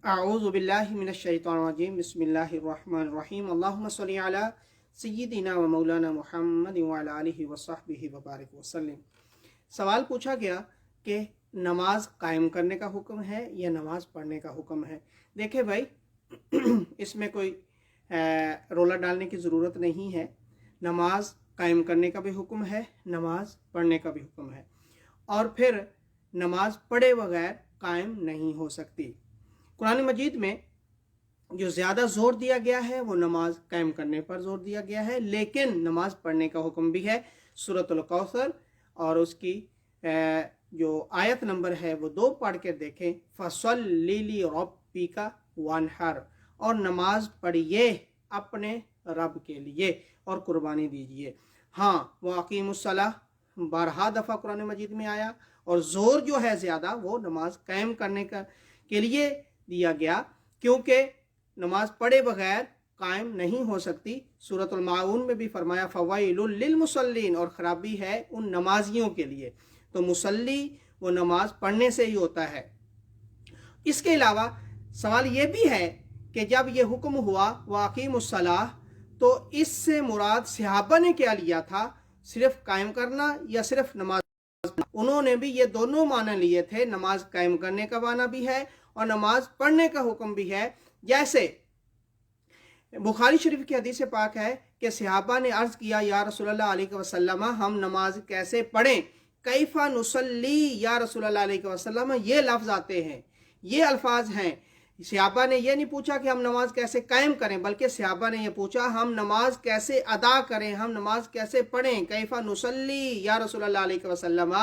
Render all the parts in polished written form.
اعوذ باللہ من الشیطان الرجیم بسم اللہ الرحمن الرحیم اللہم صلی علی سیدنا و مولانا محمد وعلی آلہ وصحبہ وبارک وسلم۔ سوال پوچھا گیا کہ نماز قائم کرنے کا حکم ہے یا نماز پڑھنے کا حکم ہے۔ دیکھیں بھائی، اس میں کوئی رولا ڈالنے کی ضرورت نہیں ہے۔ نماز قائم کرنے کا بھی حکم ہے، نماز پڑھنے کا بھی حکم ہے، اور پھر نماز پڑھے بغیر قائم نہیں ہو سکتی۔ قرآن مجید میں جو زیادہ زور دیا گیا ہے وہ نماز قائم کرنے پر زور دیا گیا ہے، لیکن نماز پڑھنے کا حکم بھی ہے۔ سورۃ الکوثر اور اس کی جو آیت نمبر ہے وہ 2 پڑھ کے دیکھیں، فَصَلِّ لِرَبِّكَ وَانْحَرْ، اور نماز پڑھیے اپنے رب کے لیے اور قربانی دیجیے۔ ہاں، وَأَقِیمُوا الصَّلَاةَ بارہا دفعہ قرآن مجید میں آیا، اور زور جو ہے زیادہ وہ نماز قائم کرنے کے لیے دیا گیا، کیونکہ نماز پڑھے بغیر قائم نہیں ہو سکتی۔ سورۃ الماعون میں بھی فرمایا فوائل للمصلین، اور خرابی ہے ان نمازیوں کے لیے۔ تو مصلی وہ نماز پڑھنے سے ہی ہوتا ہے۔ اس کے علاوہ سوال یہ بھی ہے کہ جب یہ حکم ہوا واقیم الصلاح، تو اس سے مراد صحابہ نے کیا لیا تھا؟ صرف قائم کرنا یا صرف نماز؟ انہوں نے بھی یہ دونوں معنی لیے تھے، نماز قائم کرنے کا معنی بھی ہے اور نماز پڑھنے کا حکم بھی ہے۔ جیسے بخاری شریف کی حدیث پاک ہے کہ صحابہ نے عرض کیا یا رسول اللہ علیہ وسلم، ہم نماز کیسے پڑھیں؟ کیفا نصلی یا رسول اللہ علیہ وسلم، یہ لفظ آتے ہیں، یہ الفاظ ہیں۔ صحابہ نے یہ نہیں پوچھا کہ ہم نماز کیسے قائم کریں، بلکہ صحابہ نے یہ پوچھا ہم نماز کیسے ادا کریں، ہم نماز کیسے پڑھیں۔ کیفا نصلی یا رسول اللہ علیہ وسلم،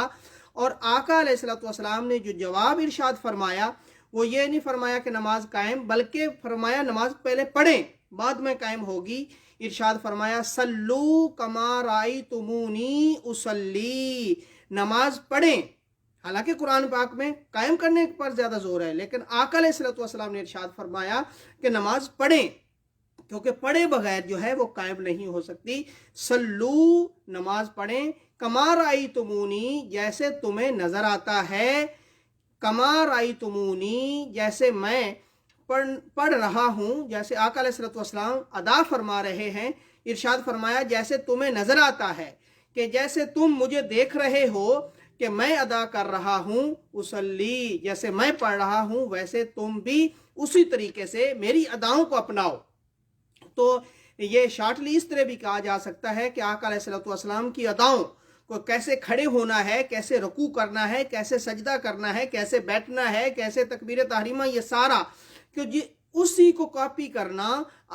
اور آقا علیہ السلام نے جو جواب ارشاد فرمایا وہ یہ نہیں فرمایا کہ نماز قائم، بلکہ فرمایا نماز پہلے پڑھیں بعد میں قائم ہوگی۔ ارشاد فرمایا صلو کما رأیتمونی اصلی، نماز پڑھیں۔ حالانکہ قرآن پاک میں قائم کرنے پر زیادہ زور ہے، لیکن آقا علیہ السلام نے ارشاد فرمایا کہ نماز پڑھیں، کیونکہ پڑھے بغیر جو ہے وہ قائم نہیں ہو سکتی۔ صلو، نماز پڑھیں، کما رأیتمونی، جیسے تمہیں نظر آتا ہے، کما رأیتمونی، جیسے میں پڑھ رہا ہوں، جیسے آقا علیہ السلام ادا فرما رہے ہیں۔ ارشاد فرمایا جیسے تمہیں نظر آتا ہے، کہ جیسے تم مجھے دیکھ رہے ہو کہ میں ادا کر رہا ہوں، اصلی، جیسے میں پڑھ رہا ہوں ویسے تم بھی اسی طریقے سے میری اداؤں کو اپناؤ۔ تو یہ شارٹلی اس طرح بھی کہا جا سکتا ہے کہ آقا علیہ السلام کی اداؤں کو کیسے کھڑے ہونا ہے، کیسے رکوع کرنا ہے، کیسے سجدہ کرنا ہے، کیسے بیٹھنا ہے، کیسے تکبیر تحریمہ، یہ سارا اسی کو کاپی کرنا،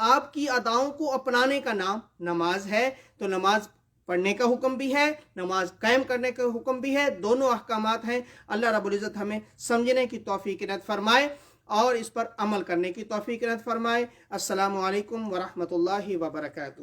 آپ کی اداؤں کو اپنانے کا نام نماز ہے۔ تو نماز پڑھنے کا حکم بھی ہے، نماز قائم کرنے کا حکم بھی ہے، دونوں احکامات ہیں۔ اللہ رب العزت ہمیں سمجھنے کی توفیق عنایت فرمائے اور اس پر عمل کرنے کی توفیق عنایت فرمائے۔ السلام علیکم ورحمۃ اللہ وبرکاتہ۔